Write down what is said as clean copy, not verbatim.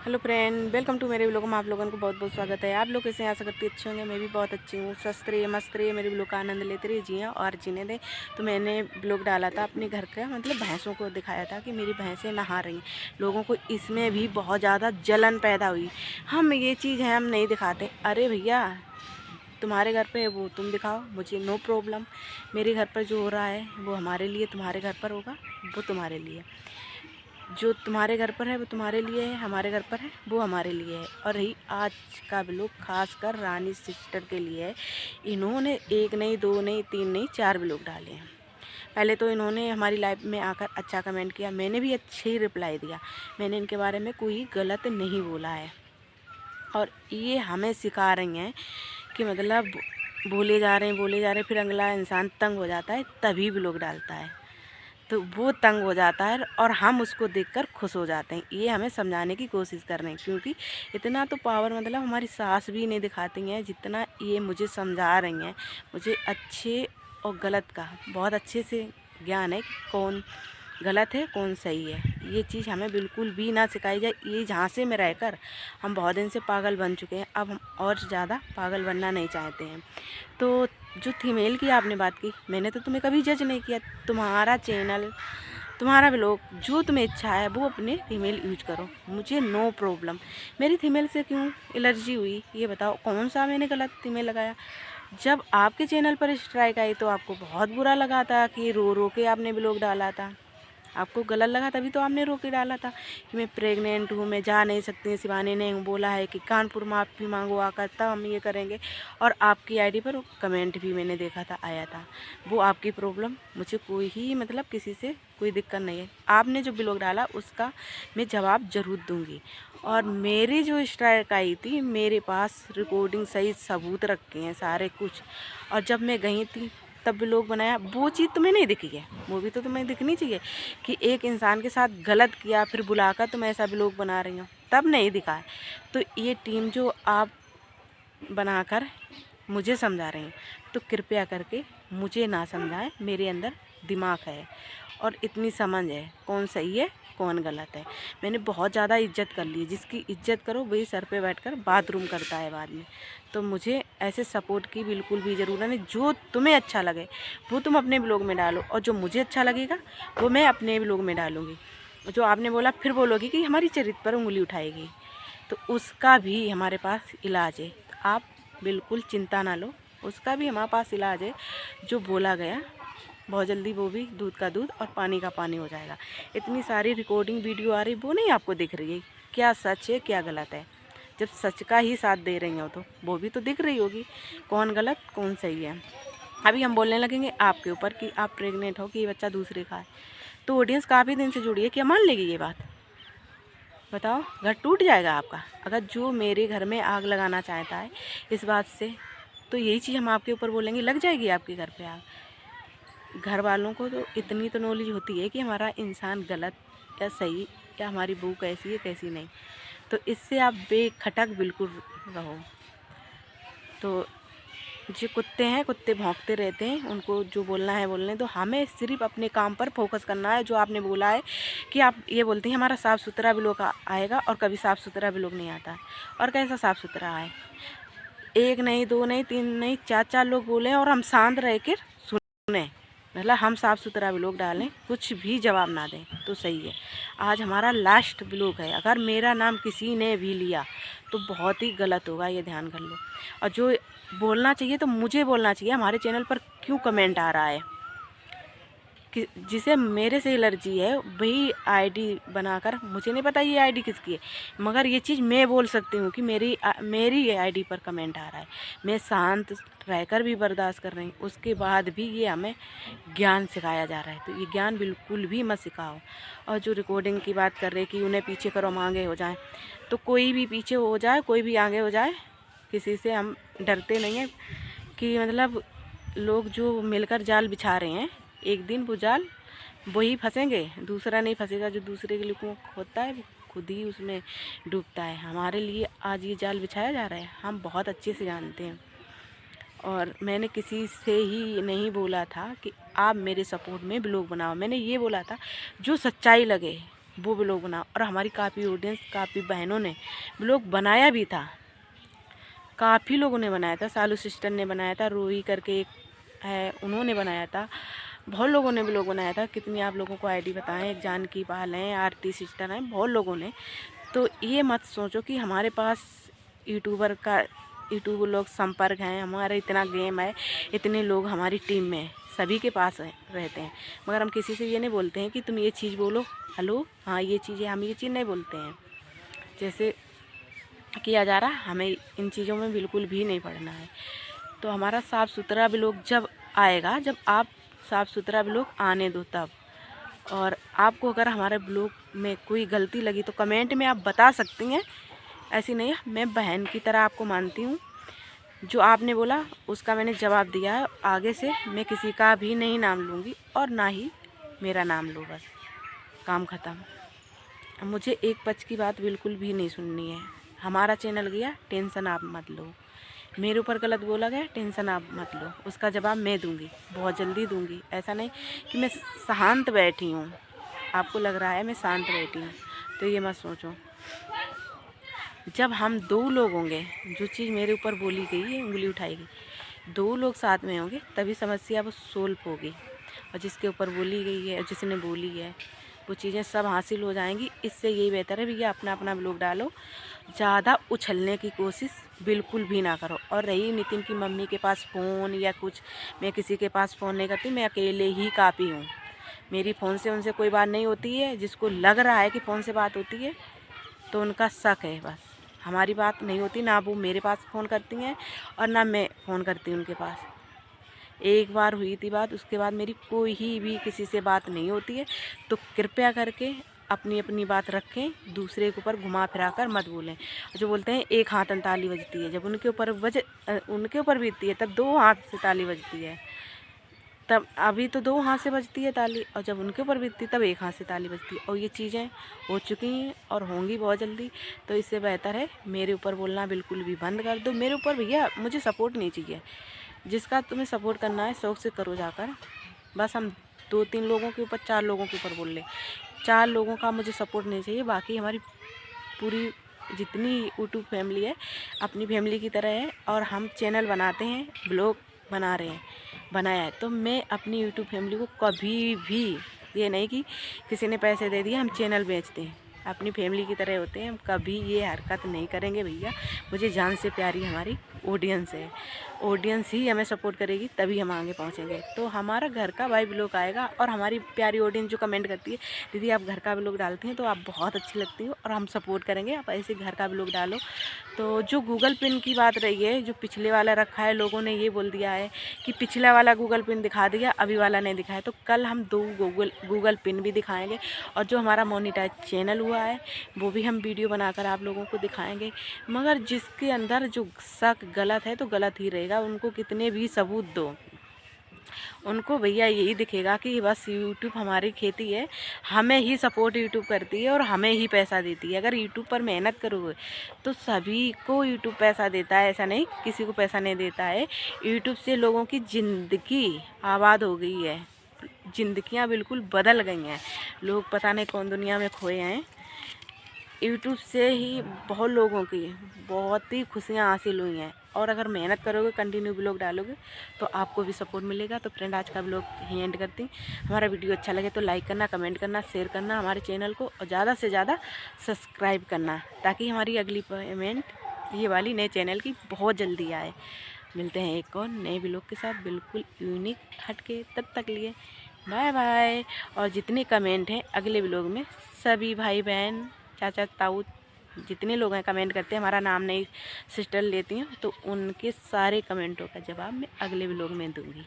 Hello friend, welcome to मेरे blog में आप लोगों को बहुत बहुत स्वागत है। आप लोग कैसे आशा करती अच्छे होंगे। मैं भी बहुत अच्छी हूँ। स्वस्थ रहिए, मस्त रहिए, मेरे ब्लॉग का आनंद लेते रहिए, जिया और जीने दें। तो मैंने ब्लॉग डाला था अपने घर का, मतलब भैंसों को दिखाया था कि मेरी भैंसें नहा रही हैं। लोगों को इसमें भी बहुत ज़्यादा जलन पैदा हुई। हम ये चीज़ है हम नहीं दिखाते। अरे भैया, तुम्हारे घर पे है वो तुम दिखाओ, मुझे नो प्रॉब्लम। मेरे घर पर जो हो रहा है वो हमारे लिए, तुम्हारे घर पर होगा वो तुम्हारे लिए। जो तुम्हारे घर पर है वो तुम्हारे लिए है, हमारे घर पर है वो हमारे लिए है। और रही आज का ब्लॉग खासकर रानी सिस्टर के लिए है। इन्होंने एक नहीं, दो नहीं, तीन नहीं, 4 ब्लॉग डाले हैं। पहले तो इन्होंने हमारी लाइफ में आकर अच्छा कमेंट किया, मैंने भी अच्छे ही रिप्लाई दिया। मैंने इनके बारे में कोई गलत नहीं बोला है। और ये हमें सिखा रही हैं कि मतलब बोले जा रहे हैं, बोले जा रहे हैं, फिर अगला इंसान तंग हो जाता है तभी ब्लॉग डालता है। तो वो तंग हो जाता है और हम उसको देखकर खुश हो जाते हैं। ये हमें समझाने की कोशिश कर रहे हैं, क्योंकि इतना तो पावर मतलब हमारी सास भी नहीं दिखाती हैं जितना ये मुझे समझा रही हैं। मुझे अच्छे और गलत का बहुत अच्छे से ज्ञान है कि कौन गलत है कौन सही है। ये चीज़ हमें बिल्कुल भी ना सिखाई जाए। ये झांसे में रहकर हम बहुत दिन से पागल बन चुके हैं, अब हम और ज़्यादा पागल बनना नहीं चाहते हैं। तो जो फीमेल की आपने बात की, मैंने तो तुम्हें कभी जज नहीं किया। तुम्हारा चैनल, तुम्हारा ब्लॉग, जो तुम्हें इच्छा है वो अपने फीमेल यूज करो, मुझे नो प्रॉब्लम। मेरी फीमेल से क्यों एलर्जी हुई ये बताओ, कौन सा मैंने गलत फीमेल लगाया। जब आपके चैनल पर स्ट्राइक आई तो आपको बहुत बुरा लगा था कि रो रो के आपने ब्लॉग डाला था। आपको गलत लगा तभी तो आपने रो के डाला था कि मैं प्रेग्नेंट हूँ, मैं जा नहीं सकती। शिवानी ने बोला है कि कानपुर माफ़ी मांगो आकर, तब हम ये करेंगे। और आपकी आईडी पर कमेंट भी मैंने देखा था, आया था। वो आपकी प्रॉब्लम, मुझे कोई ही मतलब किसी से कोई दिक्कत नहीं है। आपने जो ब्लॉग डाला उसका मैं जवाब ज़रूर दूँगी। और मेरी जो स्ट्राइक आई थी, मेरे पास रिकॉर्डिंग सहित सबूत रखे हैं सारे कुछ। और जब मैं गई थी तब ब्लॉग बनाया, वो चीज़ तुम्हें नहीं दिखी है। वो भी तो तुम्हें दिखनी चाहिए कि एक इंसान के साथ गलत किया फिर बुलाकर तुम ऐसा ब्लॉग बना रही हो, तब नहीं दिखा है। तो ये टीम जो आप बनाकर मुझे समझा रहे हैं, तो कृपया करके मुझे ना समझाएं। मेरे अंदर दिमाग है और इतनी समझ है कौन सही है कौन गलत है। मैंने बहुत ज़्यादा इज्जत कर ली है। जिसकी इज्जत करो वही सर पे बैठकर बाथरूम करता है बाद में। तो मुझे ऐसे सपोर्ट की बिल्कुल भी ज़रूरत नहीं। जो तुम्हें अच्छा लगे वो तुम अपने ब्लॉग में डालो, और जो मुझे अच्छा लगेगा वो मैं अपने ब्लॉग में डालूँगी। जो आपने बोला फिर बोलोगी कि हमारी चरित्र पर उंगली उठाएगी, तो उसका भी हमारे पास इलाज है। आप बिल्कुल चिंता ना लो, उसका भी हमारे पास इलाज है। जो बोला गया बहुत जल्दी वो भी दूध का दूध और पानी का पानी हो जाएगा। इतनी सारी रिकॉर्डिंग वीडियो आ रही, वो नहीं आपको दिख रही है क्या सच है क्या गलत है। जब सच का ही साथ दे रही हो तो वो भी तो दिख रही होगी कौन गलत कौन सही है। अभी हम बोलने लगेंगे आपके ऊपर कि आप प्रेग्नेंट हो कि ये बच्चा दूसरे का है, तो ऑडियंस काफ़ी दिन से जुड़ी है, क्या मान लेगी ये बात। बताओ, घर टूट जाएगा आपका। अगर जो मेरे घर में आग लगाना चाहता है इस बात से, तो यही चीज़ हम आपके ऊपर बोलेंगे, लग जाएगी आपके घर पे आग। घर वालों को तो इतनी तो नॉलेज होती है कि हमारा इंसान गलत या सही, या हमारी बहू कैसी है कैसी नहीं। तो इससे आप बेखटक बिल्कुल रहो। तो जो कुत्ते हैं, कुत्ते भौंकते रहते हैं, उनको जो बोलना है बोलने दो। हमें सिर्फ अपने काम पर फोकस करना है। जो आपने बोला है कि आप ये बोलते हैं हमारा साफ़ सुथरा ब्लॉग आएगा, और कभी साफ़ सुथरा ब्लॉग नहीं आता है। और कैसा साफ़ सुथरा आए, एक नहीं, दो नहीं, तीन नहीं, 4 लोग बोले और हम शांत रह कर सुने। मतलब हम साफ़ सुथरा ब्लॉग डालें, कुछ भी जवाब ना दें तो सही है। आज हमारा लास्ट ब्लॉग है, अगर मेरा नाम किसी ने भी लिया तो बहुत ही गलत होगा, ये ध्यान कर लो। और जो बोलना चाहिए तो मुझे बोलना चाहिए, हमारे चैनल पर क्यों कमेंट आ रहा है कि जिसे मेरे से एलर्जी है वही आईडी बनाकर, मुझे नहीं पता ये आईडी किसकी है, मगर ये चीज़ मैं बोल सकती हूँ कि मेरी आईडी पर कमेंट आ रहा है। मैं शांत रहकर भी बर्दाश्त कर रही हूँ, उसके बाद भी ये हमें ज्ञान सिखाया जा रहा है। तो ये ज्ञान बिल्कुल भी मत सिखाओ। और जो रिकॉर्डिंग की बात कर रहे कि उन्हें पीछे करो हम आगे हो जाएं, तो कोई भी पीछे हो जाए कोई भी आगे हो जाए, किसी से हम डरते नहीं हैं। कि मतलब लोग जो मिलकर जाल बिछा रहे हैं, एक दिन वो जाल वही फंसेंगे, दूसरा नहीं फंसेगा। जो दूसरे के लिए होता है वो खुद ही उसमें डूबता है। हमारे लिए आज ये जाल बिछाया जा रहा है, हम बहुत अच्छे से जानते हैं। और मैंने किसी से ही नहीं बोला था कि आप मेरे सपोर्ट में ब्लॉग बनाओ। मैंने ये बोला था जो सच्चाई लगे, वो ब्लॉग बनाओ। और हमारी काफ़ी ऑडियंस, काफ़ी बहनों ने ब्लॉग बनाया भी था, काफ़ी लोगों ने बनाया था। सालू सिस्टर ने बनाया था, रूही करके एक है, उन्होंने बनाया था, बहुत लोगों ने ब्लॉग बनाया था। कितनी आप लोगों को आईडी बताएं, एक जानकी पाल हैं, आरती सिस्टर हैं, बहुत लोगों ने। तो ये मत सोचो कि हमारे पास यूट्यूब लोग संपर्क हैं, हमारा इतना गेम है, इतने लोग हमारी टीम में सभी के पास रहते हैं, मगर हम किसी से ये नहीं बोलते हैं कि तुम ये चीज़ बोलो, हेलो हाँ ये चीज़ है, हम ये चीज़ नहीं बोलते हैं जैसे किया जा रहा। हमें इन चीज़ों में बिल्कुल भी नहीं पड़ना है। तो हमारा साफ़ सुथरा ब्लॉग जब आएगा, जब आप साफ़ सुथरा ब्लॉग आने दो तब। और आपको अगर हमारे ब्लॉग में कोई गलती लगी तो कमेंट में आप बता सकती हैं, ऐसी नहीं है, मैं बहन की तरह आपको मानती हूँ। जो आपने बोला उसका मैंने जवाब दिया है। आगे से मैं किसी का भी नहीं नाम लूँगी और ना ही मेरा नाम लो, बस काम ख़त्म। मुझे एक पक्ष की बात बिल्कुल भी नहीं सुननी है। हमारा चैनल गया, टेंशन आप मत लो। मेरे ऊपर गलत बोला गया, टेंशन आप मत लो, उसका जवाब मैं दूंगी, बहुत जल्दी दूंगी। ऐसा नहीं कि मैं शांत बैठी हूँ, आपको लग रहा है मैं शांत बैठी हूँ, तो ये मत सोचो। जब हम 2 लोग होंगे, जो चीज़ मेरे ऊपर बोली गई है, उंगली उठाएगी, 2 लोग साथ में होंगे तभी समस्या वो सोल्व होगी। और जिसके ऊपर बोली गई है, जिसने बोली है, वो चीज़ें सब हासिल हो जाएंगी। इससे यही बेहतर है भैया अपना अपना ब्लॉग डालो, ज़्यादा उछलने की कोशिश बिल्कुल भी ना करो। और रही नितिन की मम्मी के पास फ़ोन या कुछ, मैं किसी के पास फ़ोन नहीं करती, मैं अकेले ही काफ़ी हूँ। मेरी फ़ोन से उनसे कोई बात नहीं होती है। जिसको लग रहा है कि फ़ोन से बात होती है तो उनका शक है, बस हमारी बात नहीं होती। ना वो मेरे पास फ़ोन करती हैं और ना मैं फ़ोन करती हूँ उनके पास। एक बार हुई थी बात, उसके बाद मेरी कोई ही भी किसी से बात नहीं होती है। तो कृपया करके अपनी अपनी बात रखें, दूसरे के ऊपर घुमा फिरा कर मत बोलें। जो बोलते हैं एक हाथ ताली बजती है, जब उनके ऊपर बीतती है तब 2 हाथ से ताली बजती है। तब अभी तो 2 हाथ से बजती है ताली, और जब उनके ऊपर बीतती तब 1 हाथ से ताली बजती है। और ये चीज़ें हो चुकी हैं और होंगी बहुत जल्दी। तो इससे बेहतर है मेरे ऊपर बोलना बिल्कुल भी बंद कर दो। मेरे ऊपर भैया मुझे सपोर्ट नहीं चाहिए। जिसका तुम्हें सपोर्ट करना है शौक़ से करो जाकर। बस हम 2-3 लोगों के ऊपर, 4 लोगों के ऊपर बोल ले, 4 लोगों का मुझे सपोर्ट नहीं चाहिए। बाकी हमारी पूरी जितनी यूट्यूब फैमिली है अपनी फैमिली की तरह है। और हम चैनल बनाते हैं, ब्लॉग बना रहे हैं, बनाया है, तो मैं अपनी यूट्यूब फैमिली को कभी भी ये नहीं कि किसी ने पैसे दे दिए हम चैनल बेचते हैं, अपनी फैमिली की तरह होते हैं। हम कभी ये हरकत नहीं करेंगे भैया। मुझे जान से प्यारी हमारी ऑडियंस है, ऑडियंस ही हमें सपोर्ट करेगी तभी हम आगे पहुंचेंगे। तो हमारा घर का भाई ब्लॉग आएगा। और हमारी प्यारी ऑडियंस जो कमेंट करती है, दीदी आप घर का ब्लॉग डालती हैं तो आप बहुत अच्छी लगती हो और हम सपोर्ट करेंगे, आप ऐसे घर का ब्लॉग डालो। तो जो गूगल पिन की बात रही है, जो पिछले वाला रखा है, लोगों ने ये बोल दिया है कि पिछला वाला गूगल पिन दिखा दिया, अभी वाला नहीं दिखाया। तो कल हम 2 गूगल पिन भी दिखाएंगे। और जो हमारा मोनेटाइज चैनल हुआ है वो भी हम वीडियो बनाकर आप लोगों को दिखाएंगे। मगर जिसके अंदर जो शक गलत है तो गलत ही रहेगा, उनको कितने भी सबूत दो, उनको भैया यही दिखेगा कि बस यूट्यूब हमारी खेती है, हमें ही सपोर्ट यूट्यूब करती है और हमें ही पैसा देती है। अगर यूट्यूब पर मेहनत करोगे तो सभी को यूट्यूब पैसा देता है, ऐसा नहीं किसी को पैसा नहीं देता है। यूट्यूब से लोगों की ज़िंदगी आबाद हो गई है, ज़िंदगियाँ बिल्कुल बदल गई हैं। लोग पता नहीं कौन दुनिया में खोए हैं। यूट्यूब से ही बहुत लोगों की बहुत ही खुशियाँ हासिल हुई हैं। और अगर मेहनत करोगे, कंटिन्यू ब्लॉग डालोगे तो आपको भी सपोर्ट मिलेगा। तो फ्रेंड आज का ब्लॉग यहीं एंड करती हूँ। हमारा वीडियो अच्छा लगे तो लाइक करना, कमेंट करना, शेयर करना हमारे चैनल को, और ज़्यादा से ज़्यादा सब्सक्राइब करना, ताकि हमारी अगली पेमेंट ये वाली नए चैनल की बहुत जल्दी आए। मिलते हैं एक और नए ब्लॉग के साथ, बिल्कुल यूनिक हटके। तब तक लिए बाय बाय। और जितने कमेंट हैं अगले ब्लॉग में, सभी भाई बहन, चाचा ताऊ जितने लोग हैं कमेंट करते हैं, हमारा नाम नहीं सिस्टर लेती हैं, तो उनके सारे कमेंटों का जवाब मैं अगले व्लॉग में दूंगी।